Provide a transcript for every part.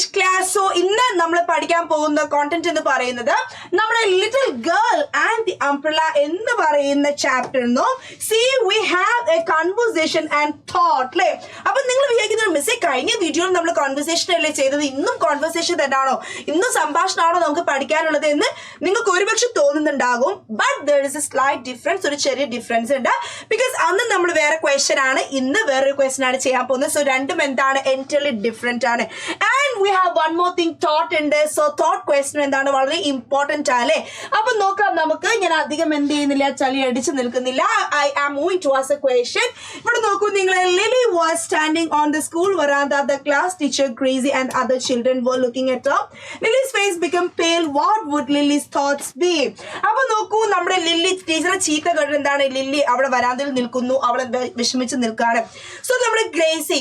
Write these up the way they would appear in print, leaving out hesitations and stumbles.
English class. So ഇന്ന് നമ്മൾ പഠിക്കാൻ പോകുന്ന content എന്ന് പറയുന്നത് നമ്മുടെ little girl and the umbrella എന്ന് പറയുന്ന chapter ന്നു. See, we have a conversation and thought. ല്ലേ? അപ്പോൾ നിങ്ങൾ വിചാരിക്കുന്നത് മിസ്സേ കഴിഞ്ഞ വീഡിയോയിൽ നമ്മൾ conversation അല്ലേ ചെയ്തത്, ഇന്നും conversation തന്നെയാണോ, ഇന്നും സംഭാഷണമാണോ നമുക്ക് പഠിക്കാനുള്ളത് എന്ന് നിങ്ങൾക്ക് ഒരുപക്ഷെ തോന്നുന്നുണ്ടാകും. But there is a slight difference, ഒരു ചെറിയ ഡിഫറൻസ് ഉണ്ട്. Because അന്ന് നമ്മൾ വേറെ ക്വസ്റ്റ്യൻ ആണ്, ഇന്ന് വേറൊരു ക്വസ്റ്റ്യൻ ആണ് ചെയ്യാൻ പോകുന്നത്. സോ രണ്ടും എന്താണ്, entirely different ആണ്. And we have one more thing, thought ഉണ്ട്. So thought question എന്താണ്, വളരെ important ആണ്. അപ്പൊ നോക്കാം നമുക്ക്. ഞാൻ അധികം എന്ത് ചെയ്യുന്നില്ല, ചളി അടിച്ചു നിൽക്കുന്നില്ല. I am moving to ask a question. ഇവിടെ നോക്കൂ നിങ്ങൾ. Lily was standing on the school veranda. The class teacher Crazy and other children were looking at her. Lily's face became pale. What would Lily's thoughts be? അപ്പൊ നോക്കൂ, നമ്മുടെ lily ടീച്ചറെ ചീത്ത കേട്ടത് എന്താണ്, ലില്ലി അവിടെ വരാന്തയിൽ നിൽക്കുന്നു, അവളെ വിഷമിച്ച് നിൽക്കാണ്. സോ നമ്മുടെ ഗ്രേസി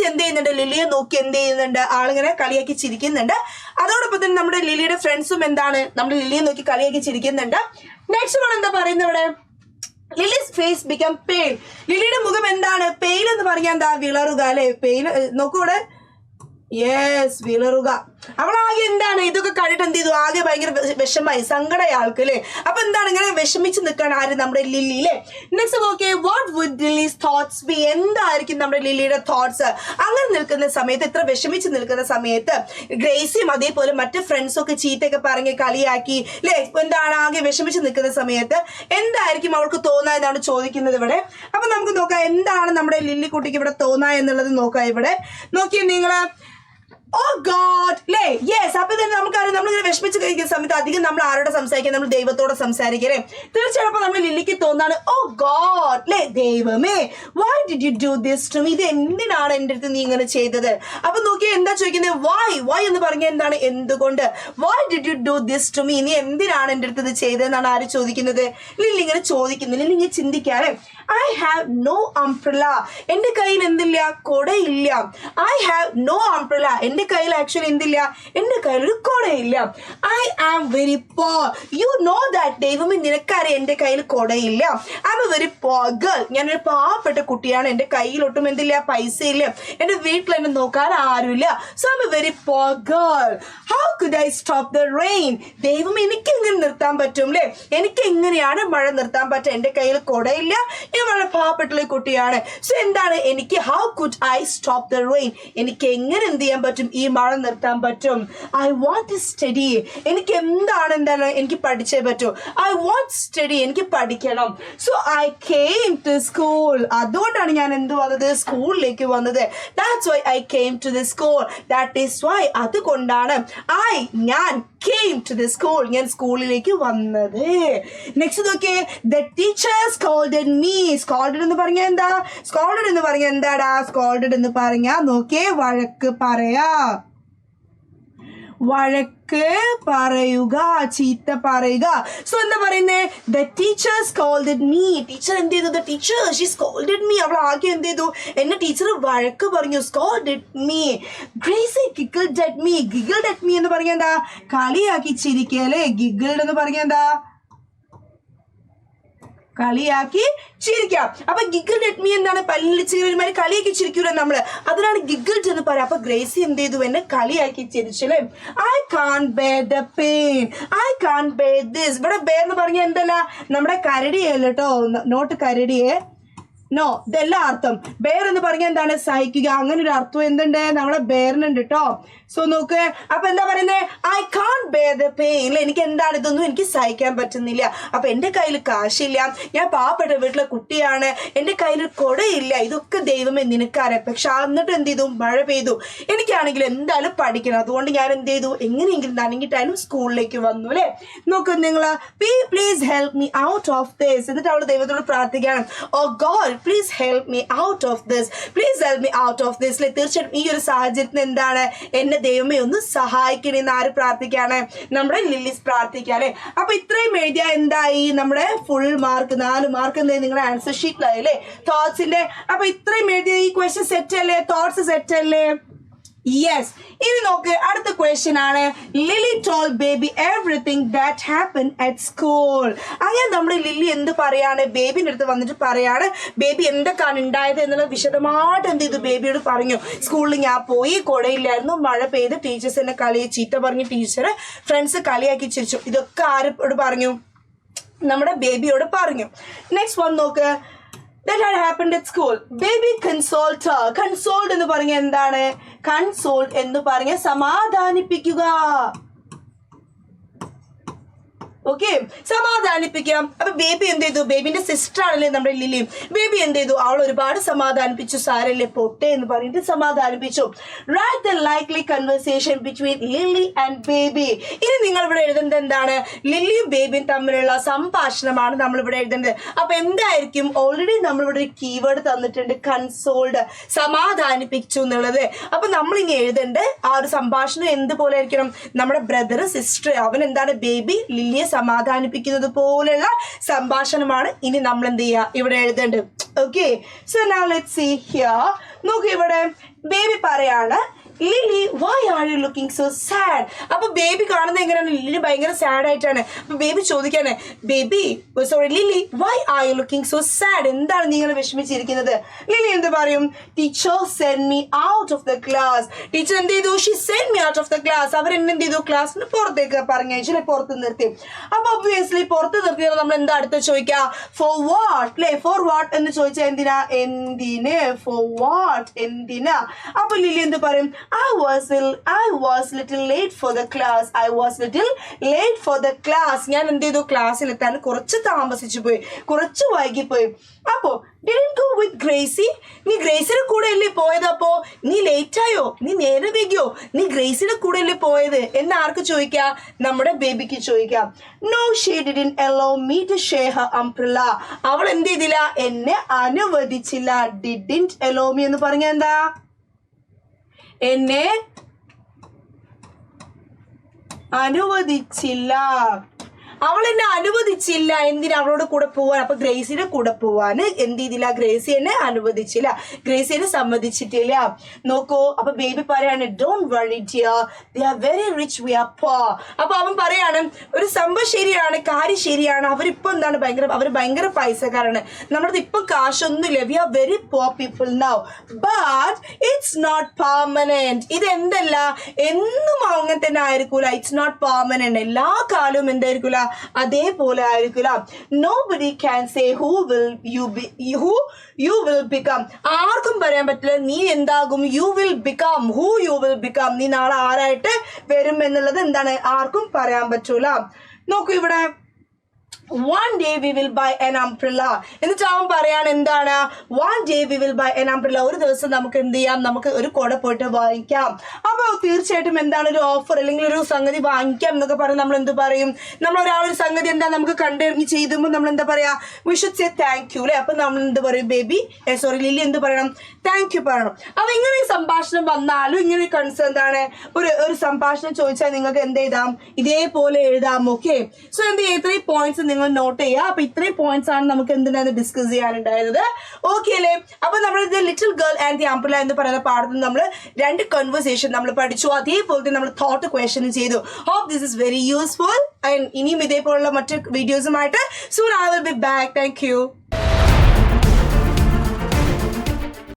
എന്ത് ചെയ്യുന്നുണ്ട്, ലില്ലിയെ നോക്കി എന്ത് ചെയ്യുന്നുണ്ട്, ആളിങ്ങനെ കളിയാക്കി ചിരിക്കുന്നുണ്ട്. അതോടൊപ്പം തന്നെ നമ്മുടെ ലില്ലിയുടെ ഫ്രണ്ട്സും എന്താണ്, നമ്മുടെ ലില്ലിയെ നോക്കി കളിയാക്കി ചിരിക്കുന്നുണ്ട്. നെക്സ്റ്റ് വൺ എന്താ പറയുന്നത് ഇവിടെ, ലില്ലിസ് ഫേസ് ബിക്കം പെയിൽ. ലില്ലിയുടെ മുഖം എന്താണ്, പെയിൽ എന്ന് പറഞ്ഞാൽ എന്താ, വിളറുക അല്ലെ. പെയിൽ നോക്കൂ ഇവിടെ, യെസ്, വിളറുക. അവളാകെ എന്താണ് ഇതൊക്കെ കണ്ടിട്ട് എന്ത് ചെയ്തു, ആകെ ഭയങ്കര വിഷമായി, സങ്കടമായി ആൾക്ക് അല്ലേ. അപ്പൊ എന്താണ് ഇങ്ങനെ വിഷമിച്ച് നിൽക്കുകയാണ് ആര്, നമ്മുടെ ലില്ലി അല്ലേ. Next okay, what would Lily's thoughts be, എന്തായിരിക്കും നമ്മുടെ ലില്ലിയുടെ തോട്ട്സ്. അങ്ങനെ നിൽക്കുന്ന സമയത്ത്, ഇത്ര വിഷമിച്ച് നിൽക്കുന്ന സമയത്ത് ഗ്രേസിയും അതേപോലെ മറ്റ് ഫ്രണ്ട്സും ഒക്കെ ചീത്തയൊക്കെ പറഞ്ഞ് കളിയാക്കി അല്ലേ, എന്താണ് ആകെ വിഷമിച്ച് നിൽക്കുന്ന സമയത്ത് എന്തായിരിക്കും അവൾക്ക് തോന്നുക എന്നാണ് ചോദിക്കുന്നത് ഇവിടെ. അപ്പൊ നമുക്ക് നോക്കാം എന്താണ് നമ്മുടെ ലില്ലി കുട്ടിക്ക് ഇവിടെ തോന്നുക എന്നുള്ളത് നോക്കാം. ഇവിടെ നോക്കിയേ നിങ്ങള്, ഓ ഗോഡ് അല്ലേ. യെസ്, അപ്പൊ തന്നെ നമുക്കറിയാം, നമ്മളിങ്ങനെ വിഷമിച്ച് കഴിക്കുന്ന സമയത്ത് അധികം നമ്മൾ ആരോടെ സംസാരിക്കുക, നമ്മൾ ദൈവത്തോടെ സംസാരിക്കല്ലേ. തീർച്ചയായിട്ടും നമ്മൾ ലില്ലിക്ക് തോന്നാണ്, ഓ ഗോഡ് അല്ലേ, ദൈവമേ, why did you do this to me, ഇത് എന്തിനാണ് എൻ്റെ അടുത്ത് നീ ഇങ്ങനെ ചെയ്തത്. അപ്പൊ നോക്കിയാ എന്താ ചോദിക്കുന്നത്, വൈ എന്ന് പറഞ്ഞാൽ എന്താണ്, എന്തുകൊണ്ട്. Why did you do this to me, നീ എന്തിനാണ് എൻ്റെ അടുത്ത് ഇത് ചെയ്തതെന്നാണ് ആര് ചോദിക്കുന്നത്, ലില്ലി ഇങ്ങനെ ചോദിക്കുന്നു. ലില്ലി ഇങ്ങനെ ചിന്തിക്കാറ്, ഐ ഹാവ് നോ അംബ്രല്ല, എൻ്റെ കയ്യിൽ എന്തില്ല, കൊടയില്ല. ഐ ഹാവ് നോ അംബ്രല്ല, എൻ്റെ കയ്യിൽ ആക്ച്വലി എന്തില്ല, എൻ്റെ കയ്യിൽ ഒരു കൊടയില്ല. I am very poor, you know that, ദൈവമേ നിനക്കറിയാം എൻ്റെ കയ്യിൽ കൊടയില്ല. I am a very poor girl, ഞാനൊരു പാവപ്പെട്ട കുട്ടിയാണ്, എൻ്റെ കയ്യിലൊട്ടും എന്തില്ല, പൈസ ഇല്ല, എൻ്റെ വീട്ടിൽ എന്നെ നോക്കാൻ ആരുമില്ല. So I am a very poor girl. How could I stop the rain, ദൈവമേ എനിക്ക് എങ്ങനെ നിർത്താൻ പറ്റും അല്ലേ, എനിക്ക് എങ്ങനെയാണ് മഴ നിർത്താൻ പറ്റുക, എൻ്റെ കയ്യിൽ കൊടയില്ല, ഞാൻ വളരെ പാവപ്പെട്ടുള്ള കുട്ടിയാണ്. സോ എന്താണ് എനിക്ക്, how could I stop the rain, എനിക്ക് എങ്ങനെ എന്ത് ചെയ്യാൻ പറ്റും, ഈ മഴ നിർത്താൻ പറ്റും. ഐ വാണ്ട് ടു സ്റ്റഡി, എനിക്ക് എന്താണ് എനിക്ക് പഠിച്ചേ പറ്റൂ. ഐ വാണ്ട് സ്റ്റഡി, എനിക്ക് പഠിക്കണം. So I came to school, അതുകൊണ്ടാണ് ഞാൻ എന്ത് വന്നത്, സ്കൂളിലേക്ക് വന്നത്. That's why I came to the school, that is why, അതുകൊണ്ടാണ് ഞാൻ came to the school, ഞാൻ സ്കൂളിലേക്ക് വന്നത്. നെക്സ്റ്റ് നോക്കിയേ, the teacher scolded me. scolded എന്ന് പറഞ്ഞാൽ എന്താ, scolded എന്ന് പറഞ്ഞാൽ എന്താടാ, scolded എന്ന് പറഞ്ഞാൽ നോക്കിയേ, വഴക്ക് പറയുക, ചീത്ത പറയുക. സോ എന്താ പറയുന്നേ, the teacher scolded me, teacher എന്ത് ചെയ്തു, the teacher she scolded me, അവൾ ആകെ എന്ത് ചെയ്തു, എന്നെ ടീച്ചർ വഴക്ക് പറഞ്ഞു, scolded me. Gracie giggled at me, giggled at me എന്ന് പറഞ്ഞാൽ എന്താ, കളിയാക്കി ചിരിക്കുക അല്ലേ. giggled എന്ന് പറഞ്ഞാൽ എന്താ, കളിയാക്കി ചിരിക്കാം. അപ്പൊ ഗിഗിൾഡ് അറ്റ് മീ എന്താണ്, പല്ലിച്ചിരിമാര് കളിയാക്കി ചിരിക്കൂല നമ്മള്, അതിനാണ് ഗിഗിൾഡ് എന്ന് പറയാം. അപ്പൊ ഗ്രേസി എന്ത് ചെയ്തു, എന്നെ കളിയാക്കി ചിരിച്ചല്ലേ. I can't bear the pain, I can't bear this. ഇവിടെ ബെയർ എന്ന് പറഞ്ഞാൽ എന്തല്ല, നമ്മുടെ കരടിയല്ല കേട്ടോ, നോട്ട് കരടിയെ, നോ, ഇതെല്ലാം അർത്ഥം. ബെയർ എന്ന് പറഞ്ഞാൽ എന്താണ്, സഹിക്കുക, അങ്ങനെ ഒരു അർത്ഥം എന്തുണ്ട് നമ്മളെ ബെയറിനുണ്ട് കേട്ടോ. സോ നോക്ക്, അപ്പൊ എന്താ പറയുന്നത്, I can't bear the pain, എനിക്ക് എന്താണ് ഇതൊന്നും എനിക്ക് സഹിക്കാൻ പറ്റുന്നില്ല. അപ്പൊ എൻ്റെ കയ്യിൽ കാശില്ല, ഞാൻ പാവപ്പെട്ട വീട്ടിലെ കുട്ടിയാണ്, എൻ്റെ കയ്യിൽ കൊടയില്ല, ഇതൊക്കെ ദൈവമേ നിനക്കറിയാം. പക്ഷെ എന്നിട്ട് എന്ത് ചെയ്തു, മഴ പെയ്തു, എനിക്കാണെങ്കിൽ എന്തായാലും പഠിക്കണം, അതുകൊണ്ട് ഞാൻ എന്ത് ചെയ്തു, എങ്ങനെയെങ്കിലും നനങ്ങിട്ടായാലും സ്കൂളിലേക്ക് വന്നു അല്ലേ. നോക്ക് നിങ്ങൾ, please help me out of this. എന്നിട്ട് അവൾ ദൈവത്തോട് പ്രാർത്ഥിക്കുകയാണ്, oh God please help me out of this, please help me out of this. തീർച്ചയായിട്ടും ഈ ഒരു സാഹചര്യത്തിന് എന്താണ്, എന്നെ ദൈവമേ ഒന്ന് സഹായിക്കണേന്ന് ആര് പ്രാർത്ഥിക്കാണ്, നമ്മുടെ ലില്ലീസ് പ്രാർത്ഥിക്കാല്ലേ. അപ്പൊ ഇത്രയും എഴുതിയാൽ എന്തായി, നമ്മുടെ ഫുൾ മാർക്ക് 4 മാർക്ക് എന്തായി നിങ്ങളുടെ ആൻസർ ഷീറ്റിലായി അല്ലേ, തോട്ട്സിന്റെ. അപ്പൊ ഇത്രയും എഴുതിയ ഈ ക്വസ്റ്റ്യൻ സെറ്റ് അല്ലേ, തോട്ട്സ് സെറ്റ് അല്ലേ. Yes. ഇനി നോക്ക് അടുത്ത ക്വസ്റ്റ്യൻ ആണ് Lily told baby everything that happen at school. അങ്ങനെ നമ്മുടെ ലില്ലി എന്ത് പറയാണ്, ബേബിന്റെ അടുത്ത് വന്നിട്ട് പറയാണ് ബേബി എന്തൊക്കെയാണ് ഉണ്ടായത് എന്നുള്ളത് വിശദമായിട്ട് എന്ത് ചെയ്തു ബേബിയോട് പറഞ്ഞു. സ്കൂളിൽ ഞാൻ പോയി, കുടയില്ലായിരുന്നു, മഴ പെയ്ത്, ടീച്ചേഴ്സ് എന്നെ ചീത്ത പറഞ്ഞു, ടീച്ചർ ഫ്രണ്ട്സ് കളിയാക്കി ചിരിച്ചു. ഇതൊക്കെ ആരോട് പറഞ്ഞു, നമ്മുടെ ബേബിയോട് പറഞ്ഞു. നെക്സ്റ്റ് വൺ നോക്ക് that had happened at school. Baby consoled her. Consoled എന്ന് പറഞ്ഞ എന്താണ്, consoled എന്ന് പറഞ്ഞ സമാധാനിപ്പിക്കുക. ഓക്കെ, സമാധാനിപ്പിക്കാം. അപ്പൊ ബേബി എന്ത് ചെയ്തു, ബേബിന്റെ സിസ്റ്റർ ആണല്ലേ നമ്മുടെ ലിലി. ബേബി എന്ത് ചെയ്തു, അവൾ ഒരുപാട് സമാധാനിപ്പിച്ചു. സാരല്ലേ പൊട്ടെ എന്ന് പറഞ്ഞിട്ട് സമാധാനിപ്പിച്ചു. Write the likely conversation between Lily and baby. ഇനി നിങ്ങൾ ഇവിടെ എഴുതുന്നത് എന്താണ്, ലില്ലിയും ബേബിയും തമ്മിലുള്ള സംഭാഷണമാണ് നമ്മൾ ഇവിടെ എഴുതുന്നത്. അപ്പൊ എന്തായിരിക്കും, ഓൾറെഡി നമ്മളിവിടെ ഒരു കീവേഡ് തന്നിട്ടുണ്ട്, കൺസോൾഡ്, സമാധാനിപ്പിച്ചു എന്നുള്ളത്. അപ്പൊ നമ്മൾ ഇനി എഴുതേണ്ടത് ആ ഒരു സംഭാഷണം എന്തുപോലെ ആയിരിക്കണം, നമ്മുടെ ബ്രദർ സിസ്റ്റർ അവൻ എന്താണ് ബേബി ലില്ലിയെ സമാധാനിപ്പിക്കുന്നത് പോലെയുള്ള സംഭാഷണമാണ് ഇനി നമ്മൾ എന്ത് ചെയ്യുക ഇവിടെ എഴുതേണ്ടത്. Okay, so now let's see here. നോക്ക് ഇവിടെ ബേബി പറയാണ് Lily why are you looking so sad. അപ്പൊ ബേബി കാണുന്നത് എങ്ങനെയാണ്, ലിലി ഭയങ്കര സാഡ് ആയിട്ടാണ്. അപ്പൊ ബേബി ചോദിക്കാണ് Lily why are you looking so sad, എന്താണ് നിങ്ങൾ വിഷമിച്ചിരിക്കുന്നത്. ലിലി എന്ത് പറയും, teacher send me out of the class. Teacher എന്ത് ചെയ്തു, she send me out of the class. അവർ എന്നെ എന്ത് ചെയ്തു, ക്ലാസ്സിന് പുറത്തേക്ക് പറഞ്ഞയച്ചു, പുറത്ത് നിർത്തി. അപ്പൊ ഒബ്വിയസ്ലി പുറത്ത് നിർത്തിയത് നമ്മൾ എന്താ അടുത്ത് ചോദിക്കുക, ഫോർ വാട്ട് അല്ലെ, ഫോർ വാട്ട് എന്ന് ചോദിച്ചാൽ എന്തിനാ, എന്തിന്, ഫോർ വാട്ട് എന്തിനാ. അപ്പൊ ലിലി എന്ത് പറയും, I was little late for the class. I was little late for the class. ഞാൻ എന്ത് ചെയ്തു, ക്ലാസ്സിലെത്താൻ കുറച്ച് താമസിച്ചു പോയി, കുറച്ച് വൈകിപ്പോയി. അപ്പോ didn't go with Gracie. നീ ഗ്രേസിയുടെ കൂടെ അല്ലേ പോയത്, അപ്പോ നീ ലേറ്റ് ആയോ, നീ നേരെ വൈകിയോ, നീ ഗ്രേസിയുടെ കൂടെ അല്ലേ പോയത് എന്ന് ആർക്ക് ചോദിക്കാം, നമ്മുടെ ബേബിക്ക് ചോദിക്കാം. No, she didn't allow me to share her umbrella. അവൾ എന്ത് ചെയ്തില്ല, എന്നെ അനുവദിച്ചില്ല. Didn't allow me എന്ന് പറഞ്ഞ എന്താ, എന്നെ അനുവദിച്ചില്ല. അവൾ എന്നെ അനുവദിച്ചില്ല എന്തിനാ, അവളോട് കൂടെ പോവാൻ. അപ്പൊ ഗ്രേസിയുടെ കൂടെ പോവാൻ എന്ത് ചെയ്തില്ല, ഗ്രേസി എന്നെ അനുവദിച്ചില്ല, ഗ്രേസിനെ സമ്മതിച്ചിട്ടില്ല. നോക്കൂ, അപ്പൊ ബേബി പറയാണ് don't worry dear, they are very rich, we are poor. അപ്പൊ അവൻ പറയാണ് ഒരു സംഭവം ശരിയാണ്, കാര്യം ശരിയാണ്, അവരിപ്പോ എന്താണ് അവർ ഭയങ്കര പൈസക്കാരാണ്, നമ്മുടെ ഇപ്പൊ കാശൊന്നുമില്ല, we are very poor people now, but it's not permanent. ഇത് എന്തല്ല, എന്നും അങ്ങനെ തന്നെ ആയിരിക്കൂല, ഇറ്റ്സ് നോട്ട് പെർമനന്റ്, എല്ലാ കാലവും എന്തായിരിക്കൂല, അതേപോലെ ആയിരിക്കില്ല. Nobody can say who you will become. ആർക്കും പറയാൻ പറ്റില്ല നീ എന്താകും, you will become, who you will become, നീ നാളെ ആരായിട്ട് വരും എന്നുള്ളത് എന്താണ്, ആർക്കും പറയാൻ പറ്റൂല. നോക്കൂ ഇവിടെ one day we will buy an umbrella. എന്നിട്ട് അവൻ പറയാണ് എന്താണ്, one day we will buy an umbrella. ഒരു ദിവസം നമുക്ക് എന്ത് ചെയ്യാം, നമുക്ക് ഒരു കുട പോയിട്ട് വാങ്ങിക്കാം. അപ്പൊ തീർച്ചയായിട്ടും എന്താണ് ഒരു ഓഫർ അല്ലെങ്കിൽ ഒരു സംഗതി വാങ്ങിക്കാം എന്നൊക്കെ പറഞ്ഞ് നമ്മൾ എന്ത് പറയും, നമ്മൾ ഒരാളൊരു സംഗതി എന്താ നമുക്ക് കണ്ടിറങ്ങി ചെയ്തുമ്പോൾ നമ്മൾ എന്താ പറയാ, we should say thank you അല്ലെ. അപ്പൊ നമ്മൾ എന്ത് പറയും, ലില്ലി എന്ത് പറയണം, താങ്ക് യു പറയണം. അപ്പൊ ഇങ്ങനെ ഈ സംഭാഷണം വന്നാലും ഇങ്ങനെ കൺസേൺ എന്താണ്, ഒരു സംഭാഷണം ചോദിച്ചാൽ നിങ്ങൾക്ക് എന്ത് എഴുതാം, ഇതേപോലെ എഴുതാം. ഓക്കെ, സോ എന്ത് ചെയ്യാം, ഇത്രയും പോയിന്റ്സ് നിങ്ങൾ നോട്ട് ചെയ്യുക. അപ്പൊ ഇത്രയും പോയിന്റ്സ് ആണ് നമുക്ക് എന്തിനാണ് ഡിസ്കസ് ചെയ്യാനുണ്ടായത്. ഓക്കെ അല്ലേ. അപ്പൊ നമ്മൾ little girl and the umbrella എന്ന് പറയുന്ന പാഠത്തിൽ നമ്മൾ 2 കൺവേഴ്സേഷൻ നമ്മൾ പഠിച്ചു, അതേപോലെ നമ്മൾ തോട്ട് ക്വസ്റ്റ്യൻ ചെയ്തു. Hope this is very useful. ഇനിയും ഇതേപോലുള്ള മറ്റു വീഡിയോസുമായിട്ട് soon I will be back. Thank U.